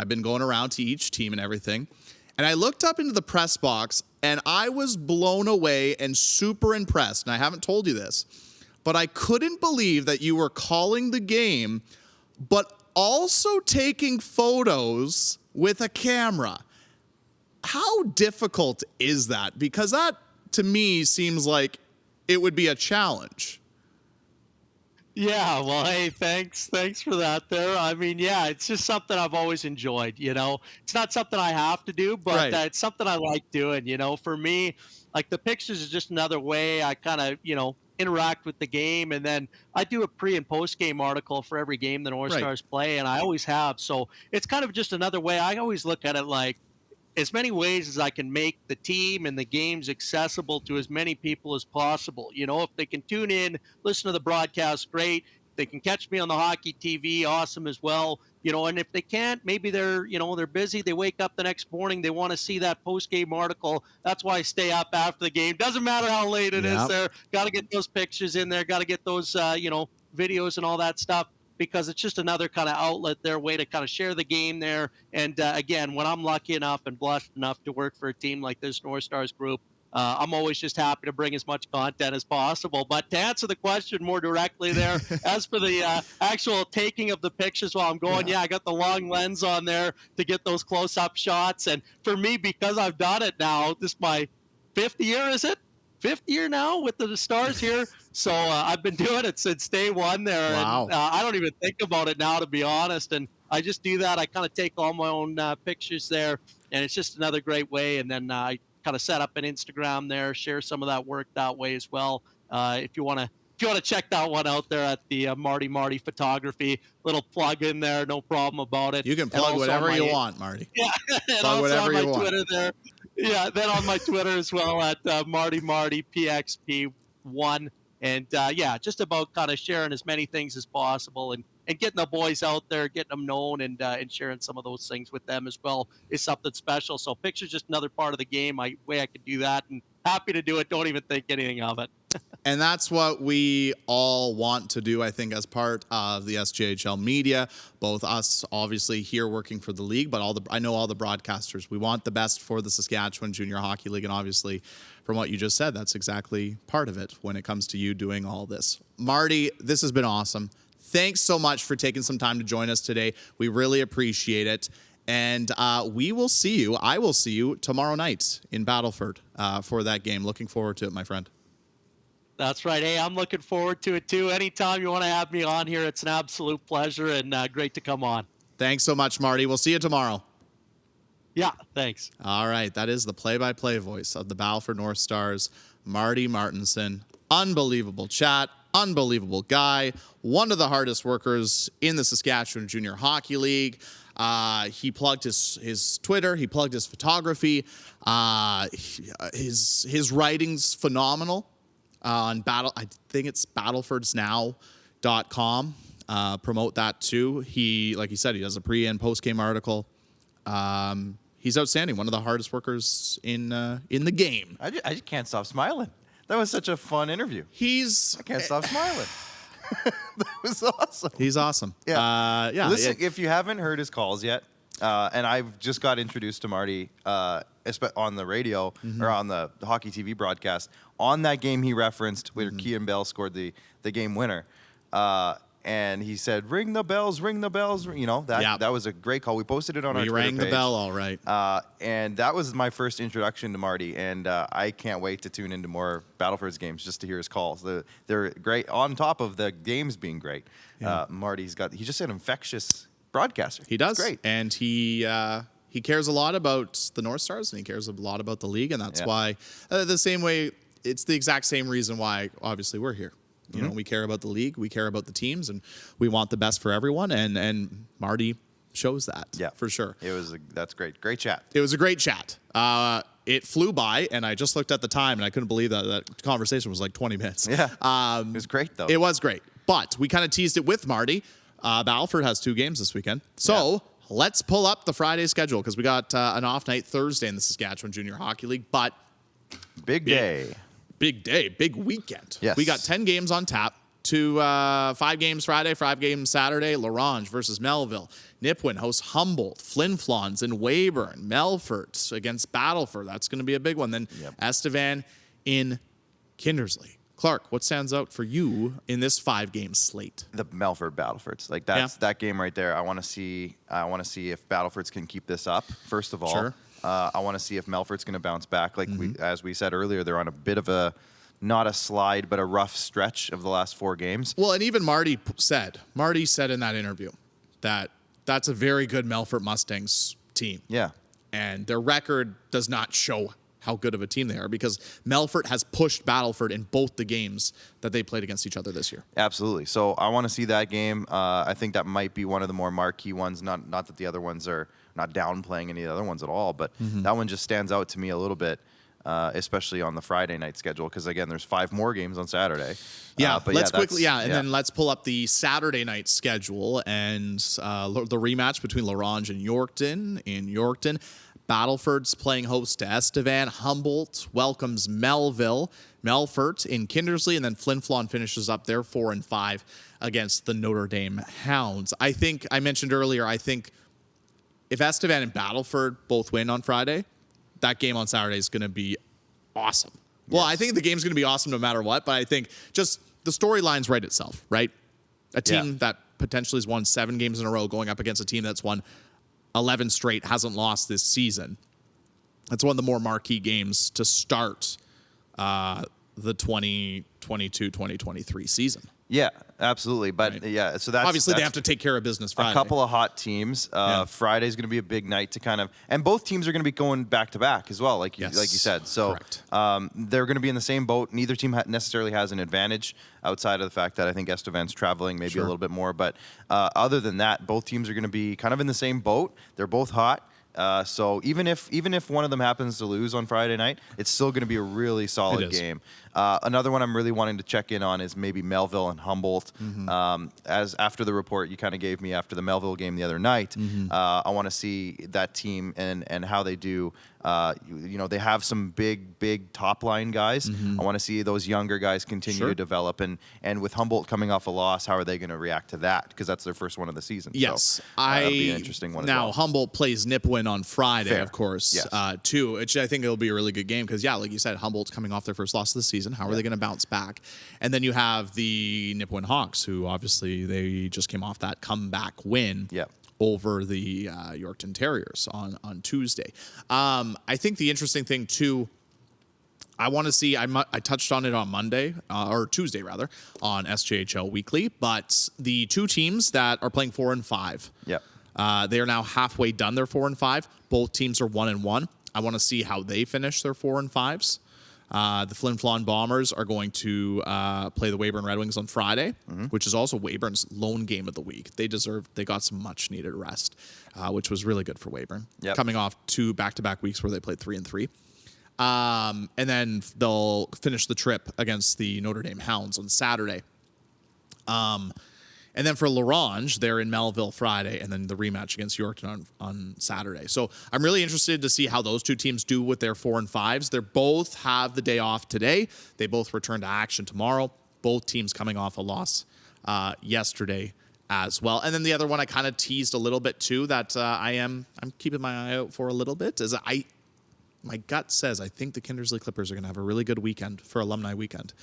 been going around to each team and everything, and I looked up into the press box, and I was blown away and super impressed. And I haven't told you this, but I couldn't believe that you were calling the game, but also taking photos with a camera. How difficult is that? Because that, to me, seems like it would be a challenge. Yeah, well, hey, thanks for that there. I mean, yeah, it's just something I've always enjoyed, It's not something I have to do, but right. It's something I like doing, For me, like the pictures is just another way I kind of, interact with the game. And then I do a pre and post game article for every game the North Stars play, and I always have. So it's kind of just another way. I always look at it like as many ways as I can make the team and the games accessible to as many people as possible. If they can tune in, listen to the broadcast, great. If they can catch me on the hockey TV, awesome as well. And if they can't, maybe they're busy. They wake up the next morning, they want to see that post-game article. That's why I stay up after the game. Doesn't matter how late it is there. Got to get those pictures in there. Got to get those, videos and all that stuff, because it's just another kind of outlet, their way to kind of share the game there. And again, when I'm lucky enough and blessed enough to work for a team like this North Stars group, I'm always just happy to bring as much content as possible. But to answer the question more directly there, as for the actual taking of the pictures while I'm going, I got the long lens on there to get those close-up shots. And for me, because I've done it now, this is my 5th year, is it? 5th year now with the Stars here. So I've been doing it since day one there. Wow. And I don't even think about it now, to be honest. And I just do that. I kind of take all my own pictures there, and it's just another great way. And then I kind of set up an Instagram there, share some of that work that way as well. If you want to if you want to check that one out there at the Marty Photography, little plug in there, no problem about it. You can plug whatever you want, Marty. Yeah, and plug also whatever on my you want. Twitter there. Yeah, then on my Twitter as well at Marty PXP1. And yeah, just about kind of sharing as many things as possible and getting the boys out there, getting them known and sharing some of those things with them as well is something special. So pictures just another part of the game. Way I could do that and happy to do it. Don't even think anything of it. And that's what we all want to do, I think, as part of the SJHL media, both us obviously here working for the league, but I know all the broadcasters. We want the best for the Saskatchewan Junior Hockey League. And obviously, from what you just said, that's exactly part of it when it comes to you doing all this. Marty, this has been awesome. Thanks so much for taking some time to join us today. We really appreciate it. And we will see you. I will see you tomorrow night in Battleford for that game. Looking forward to it, my friend. That's right. Hey, I'm looking forward to it too. Anytime you want to have me on here, it's an absolute pleasure and great to come on. Thanks so much, Marty. We'll see you tomorrow. Yeah, thanks. All right. That is the play-by-play voice of the Battleford North Stars, Marty Martinson. Unbelievable chat. Unbelievable guy. One of the hardest workers in the Saskatchewan Junior Hockey League. He plugged his Twitter. He plugged his photography. His writing's phenomenal. On I think it's battlefordsnow.com. Promote that too. He, like he said, he does a pre and post game article. He's outstanding. One of the hardest workers in the game. I just can't stop smiling. That was such a fun interview. I can't stop smiling. That was awesome. He's awesome. Yeah. Yeah. Listen, if you haven't heard his calls yet, and I've just got introduced to Marty on the radio or on the hockey TV broadcast. On that game he referenced where Kean Bell scored the game winner. And he said, ring the bells. You know, that was a great call. We posted it on our Twitter page. We rang the bell, all right. And that was my first introduction to Marty. And I can't wait to tune into more Battlefords games just to hear his calls. They're great. On top of the games being great, he's just an infectious broadcaster. He does. It's great. And he cares a lot about the North Stars and he cares a lot about the league. And that's why the same way, it's the exact same reason why obviously we're here. You know, we care about the league, we care about the teams, and we want the best for everyone. And Marty shows that. Yeah, for sure. That's great. Great chat. It was a great chat. It flew by, and I just looked at the time, and I couldn't believe that conversation was like 20 minutes. Yeah. It was great, though. It was great. But we kind of teased it with Marty. Battleford has 2 games this weekend. So let's pull up the Friday schedule because we got an off night Thursday in the Saskatchewan Junior Hockey League. But big day. Big day, big weekend. Yes. We got 10 games on tap. 5 games Friday, 5 games Saturday. Larange versus Melville. Nipawin hosts Humboldt. Flin Flons in Weyburn. Melfort against Battleford. That's going to be a big one. Then Estevan in Kindersley. Clark, what stands out for you in this 5-game slate? The Melfort Battlefords. Like that game right there. I want to see if Battlefords can keep this up. First of all, sure. I want to see if Melfort's going to bounce back. Like as we said earlier, they're on a bit of a, not a slide, but a rough stretch of the last 4 games. Well, and even Marty said in that interview that that's a very good Melfort Mustangs team. Yeah. And their record does not show how good of a team they are because Melfort has pushed Battleford in both the games that they played against each other this year. Absolutely. So I want to see that game. I think that might be one of the more marquee ones. Not that the other ones are not downplaying any of the other ones at all, but that one just stands out to me a little bit, especially on the Friday night schedule because, again, there's 5 more games on Saturday. Then let's pull up the Saturday night schedule and the rematch between Larange and Yorkton in Yorkton. Battleford's playing host to Estevan. Humboldt welcomes Melville. Melfort in Kindersley, and then Flin Flon finishes up their 4-5 against the Notre Dame Hounds. I think I mentioned earlier, if Estevan and Battleford both win on Friday, that game on Saturday is going to be awesome. Yes. Well, I think the game's going to be awesome no matter what, but I think just the storyline's right itself, right? A team that potentially has won 7 games in a row going up against a team that's won 11 straight, hasn't lost this season. That's one of the more marquee games to start the 2022-2023 season. Yeah, absolutely. But Right. yeah, so that's Obviously, they that's have to take care of business Friday. a couple of hot teams. Friday's going to be a big night to kind of, and both teams are going to be going back to back as well, like you said. So they're going to be in the same boat. Neither team necessarily has an advantage outside of the fact that I think Estevan's traveling maybe a little bit more. But other than that, both teams are going to be kind of in the same boat. They're both hot. So even if one of them happens to lose on Friday night, it's still going to be a really solid game. Another one I'm really wanting to check in on is maybe Melville and Humboldt. As after the report you kind of gave me after the Melville game the other night, I want to see that team and how they do. They have some big top line guys. I want to see those younger guys continue to develop. And with Humboldt coming off a loss, how are they going to react to that? Because that's their first one of the season. Yes, so, that'll be an interesting one. Now as well. Humboldt plays Nipawin on Friday, of course, Yes. too. Which I think it'll be a really good game because, like you said, Humboldt's coming off their first loss of the season. How are they going to bounce back? And then you have the Nipawin Hawks, who obviously they just came off that comeback win. Over the Yorkton Terriers on Tuesday. I think the interesting thing too, I want to see. I touched on it on Monday or Tuesday rather on SJHL Weekly, but the two teams that are playing 4 and 5. They are now halfway done their 4 and 5. Both teams are 1 and 1. I want to see how they finish their 4 and 5s. The Flin Flon Bombers are going to play the Weyburn Red Wings on Friday, which is also Weyburn's lone game of the week. They got some much needed rest, which was really good for Weyburn. Coming off 2 back-to-back weeks where they played 3 and 3. And then they'll finish the trip against the Notre Dame Hounds on Saturday. And then for L'Orange, they're in Melville Friday, and then the rematch against Yorkton on Saturday. So I'm really interested to see how those two teams do with their 4 and 5s. They both have the day off today. They both return to action tomorrow. Both teams coming off a loss yesterday as well. And then the other one I kind of teased a little bit too that I'm keeping my eye out for a little bit is my gut says I think the Kindersley Clippers are going to have a really good weekend for Alumni Weekend.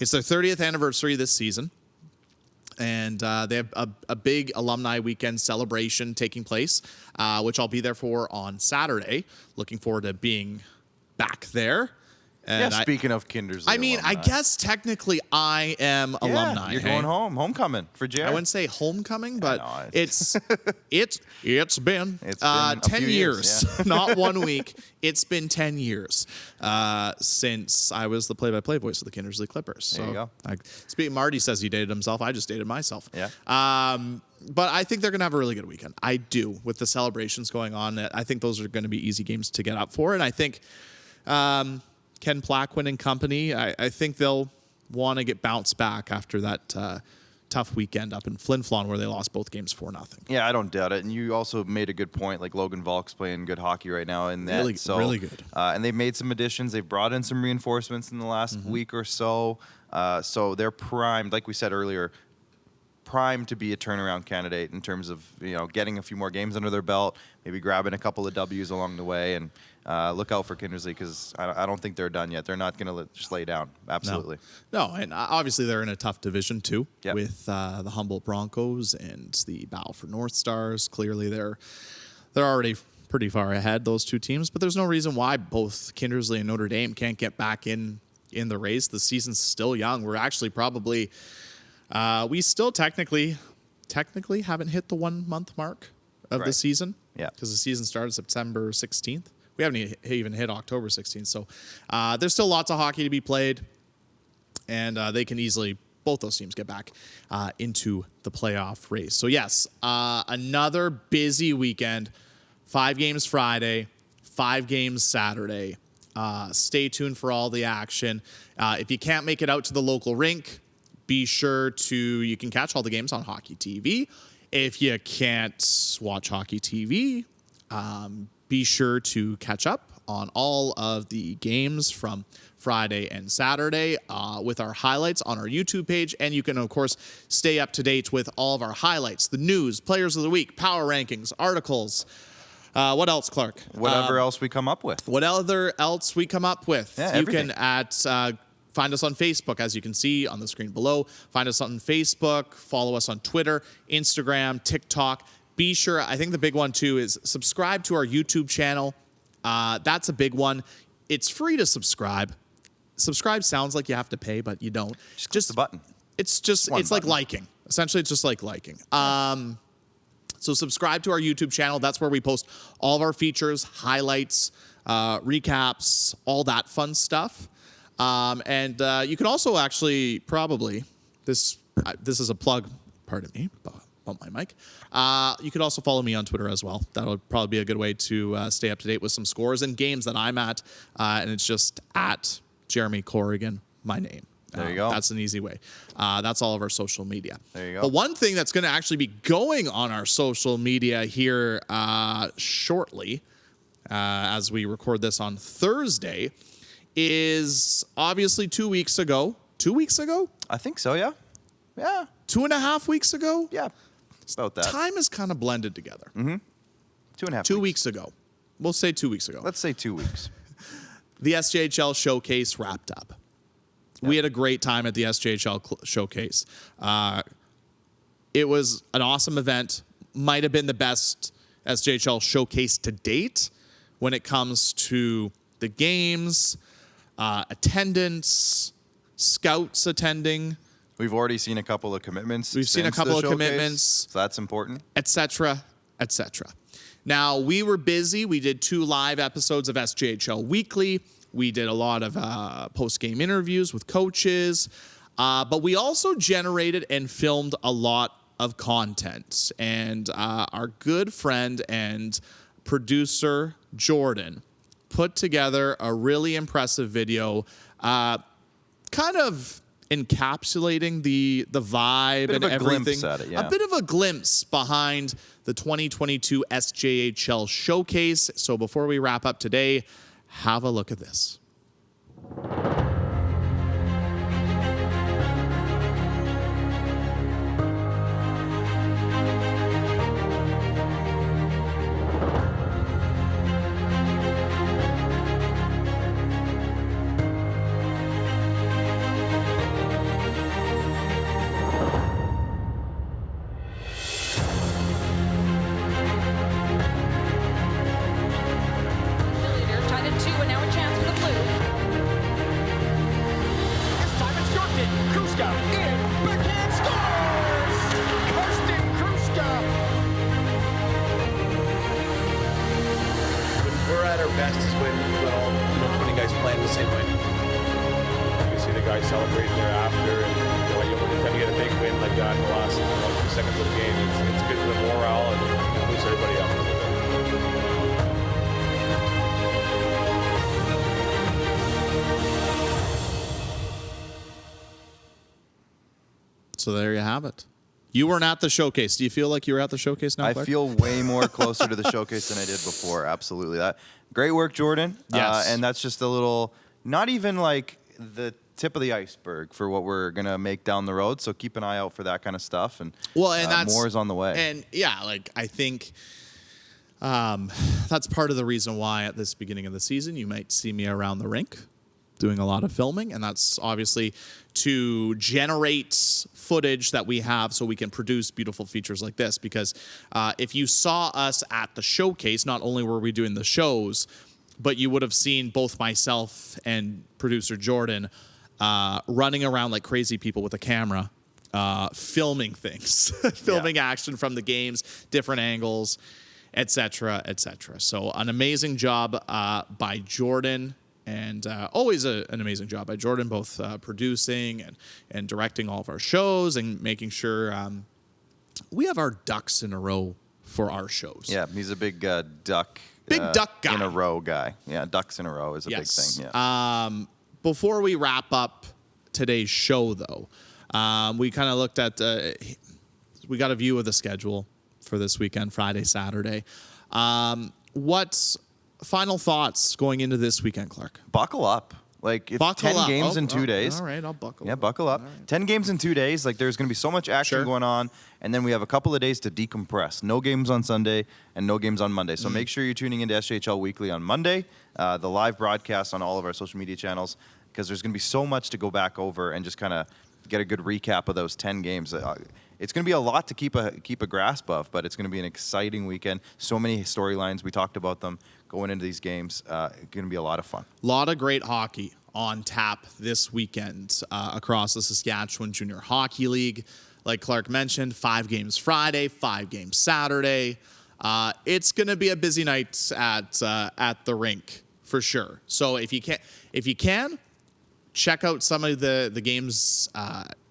It's their 30th anniversary this season. And they have a big alumni weekend celebration taking place, which I'll be there for on Saturday. Looking forward to being back there. And speaking of Kindersley, I mean, alumni. I guess technically I am alumni. You're going home, homecoming for Jared. I wouldn't say homecoming, but it's been 10 10 years, not 1 week. It's been 10 years since I was the play-by-play voice of the Kindersley Clippers. So, there you go. Marty says he dated himself. I just dated myself. Yeah. But I think they're going to have a really good weekend. I do, with the celebrations going on. I think those are going to be easy games to get up for, and I think. Ken Plaquin and company, I think they'll want to get bounced back after that tough weekend up in Flin Flon where they lost both games 4-0. Yeah, I don't doubt it. And you also made a good point. Like Logan Volk's playing good hockey right now. And really good. And they've made some additions. They've brought in some reinforcements in the last week or so. So they're primed, like we said earlier, primed to be a turnaround candidate in terms of getting a few more games under their belt, maybe grabbing a couple of W's along the way, and look out for Kindersley because I don't think they're done yet. They're not going to just lay down. Absolutely. No, and obviously they're in a tough division too with the Humboldt Broncos and the Battlefords North Stars. Clearly they're already pretty far ahead, those two teams, but there's no reason why both Kindersley and Notre Dame can't get back in the race. The season's still young. We're actually probably we still technically haven't hit the 1 month mark of the season. Yeah. Because the season started September 16th. We haven't even hit October 16th. So there's still lots of hockey to be played. And they can easily, both those teams, get back into the playoff race. So, yes, another busy weekend. 5 games Friday, 5 games Saturday. Stay tuned for all the action. If you can't make it out to the local rink, be sure you can catch all the games on Hockey TV. If you can't watch Hockey TV, be sure to catch up on all of the games from Friday and Saturday with our highlights on our YouTube page. And you can, of course, stay up to date with all of our highlights, the news, players of the week, power rankings, articles. What else, Clark? Whatever else we come up with. Whatever else we come up with. Yeah, you everything. can find us on Facebook, as you can see on the screen below. Find us on Facebook. Follow us on Twitter, Instagram, TikTok. Be sure, I think the big one, too, is subscribe to our YouTube channel. That's a big one. It's free to subscribe. Subscribe sounds like you have to pay, but you don't. Just the button. it's like liking. Essentially, it's just like liking. So subscribe to our YouTube channel. That's where we post all of our features, highlights, recaps, all that fun stuff. And you can also actually probably, this is a plug, pardon me, bump my mic. You could also follow me on Twitter as well. That would probably be a good way to stay up to date with some scores and games that I'm at. And it's just at Jeromy Corrigan, my name. There you go. That's an easy way. That's all of our social media. There you go. But one thing that's going to actually be going on our social media here shortly, as we record this on Thursday, is obviously 2 weeks ago. 2 weeks ago? I think so, yeah. Yeah. 2.5 weeks ago? Yeah. It's about that. Time is kind of blended together. 2.5 2 weeks ago. We'll say 2 weeks ago. Let's say 2 weeks. The SJHL Showcase wrapped up. We had a great time at the SJHL Showcase. It was an awesome event. Might have been the best SJHL Showcase to date when it comes to the games, attendance, scouts attending. We've already seen a couple of commitments. We've seen a couple of commitments. So that's important. Etc., etc. Now, we were busy. We did 2 live episodes of SJHL Weekly. We did a lot of post-game interviews with coaches. But we also generated and filmed a lot of content. And our good friend and producer, Jordan, put together a really impressive video kind of encapsulating the vibe and everything. A bit of a glimpse behind the 2022 SJHL Showcase. So before we wrap up today, have a look at this. Best is when you've got all 20 guys playing the same way. You see the guys celebrating thereafter, and anytime you get a big win like that in the last 2 seconds of the game, it's good for the morale and it boosts everybody up a little bit. So there you have it. You weren't at the showcase. Do you feel like you were at the showcase now, Clark? I feel way more closer to the showcase than I did before. Absolutely. That great work, Jordan. Yes. And that's just a little, not even like the tip of the iceberg for what we're going to make down the road. So keep an eye out for that kind of stuff. And, that's, more is on the way. And yeah, like I think that's part of the reason why at this beginning of the season, you might see me around the rink doing a lot of filming, and that's obviously to generate footage that we have so we can produce beautiful features like this. Because if you saw us at the showcase, not only were we doing the shows, but you would have seen both myself and producer Jordan running around like crazy people with a camera, filming things, filming action from the games, different angles, etc., etc. So an amazing job by Jordan. And always an amazing job by Jordan, both producing and directing all of our shows and making sure we have our ducks in a row for our shows. Yeah, he's a big duck. Big duck guy. In a row guy. Yeah, ducks in a row is a big thing. Yeah. Before we wrap up today's show, though, we kind of looked at, we got a view of the schedule for this weekend, Friday, Saturday. What's final thoughts going into this weekend, Clark? Buckle up. Like, it's 10 games in 2 days. All right, I'll buckle up. Yeah, buckle up. Right. 10 games in 2 days. Like, there's going to be so much action going on. And then we have a couple of days to decompress. No games on Sunday and no games on Monday. So make sure you're tuning into SJHL Weekly on Monday, the live broadcast on all of our social media channels, because there's going to be so much to go back over and just kind of get a good recap of those 10 games. It's going to be a lot to keep a grasp of, but it's going to be an exciting weekend. So many storylines. We talked about them going into these games. It's going to be a lot of fun. A lot of great hockey on tap this weekend across the Saskatchewan Junior Hockey League. Like Clark mentioned, 5 games Friday, 5 games Saturday. It's going to be a busy night at the rink for sure. So if you can, check out some of the games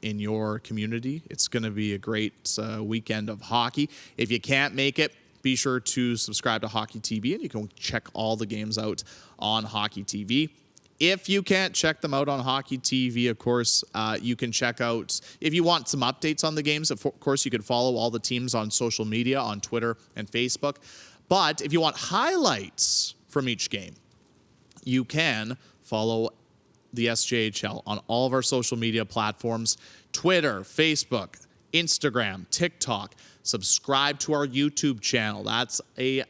in your community. It's going to be a great weekend of hockey. If you can't make it, be sure to subscribe to Hockey TV, and you can check all the games out on Hockey TV. If you can't check them out on Hockey TV, of course, you can check out, if you want some updates on the games, of course, you can follow all the teams on social media, on Twitter and Facebook. But if you want highlights from each game, you can follow the SJHL on all of our social media platforms, Twitter, Facebook, Instagram, TikTok. Subscribe to our YouTube channel. That's a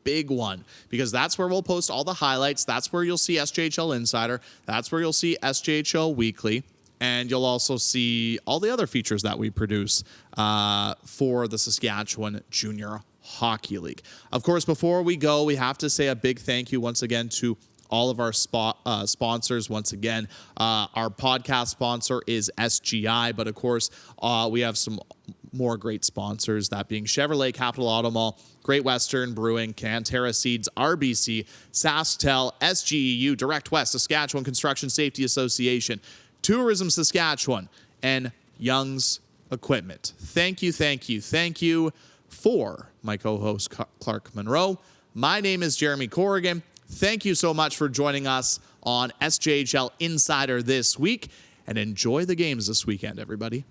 big one because that's where we'll post all the highlights. That's where you'll see SJHL Insider. That's where you'll see SJHL Weekly. And you'll also see all the other features that we produce for the Saskatchewan Junior Hockey League. Of course, before we go, we have to say a big thank you once again to all of our sponsors. Once again, our podcast sponsor is SGI, but of course, we have some more great sponsors, that being Chevrolet, Capital Auto Mall, Great Western Brewing, Cantera Seeds, RBC, SaskTel, SGEU, Direct West, Saskatchewan Construction Safety Association, Tourism Saskatchewan, and Young's Equipment. Thank you for my co-host Clark Munroe. My name is Jeromy Corrigan. Thank you so much for joining us on SJHL Insider this week, and enjoy the games this weekend, everybody.